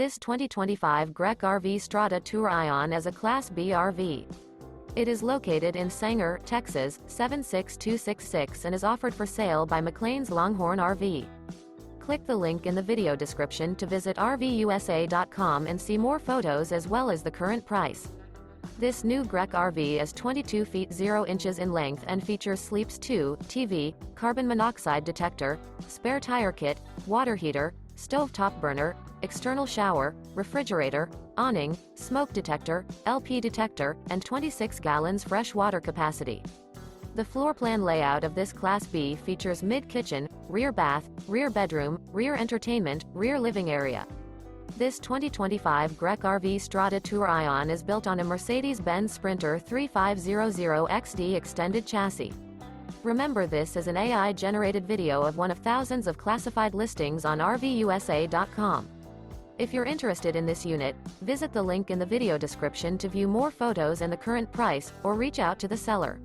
This 2025 Grech RV Strada TOUR-ION is a Class B RV. It is located in Sanger, Texas, 76266 and is offered for sale by McClain's Longhorn RV. Click the link in the video description to visit RVUSA.com and see more photos as well as the current price. This new Grech RV is 22 feet 0 inches in length and features Sleeps 2, TV, carbon monoxide detector, spare tire kit, water heater, stovetop burner, external shower, refrigerator, awning, smoke detector, LP detector, and 26 gallons fresh water capacity. The floor plan layout of this Class B features mid-kitchen, rear bath, rear bedroom, rear entertainment, rear living area. This 2025 Grech RV Strada TOUR-ION is built on a Mercedes-Benz Sprinter 3500XD extended chassis. Remember, this is an AI-generated video of one of thousands of classified listings on RVUSA.com. If you're interested in this unit, visit the link in the video description to view more photos and the current price, or reach out to the seller.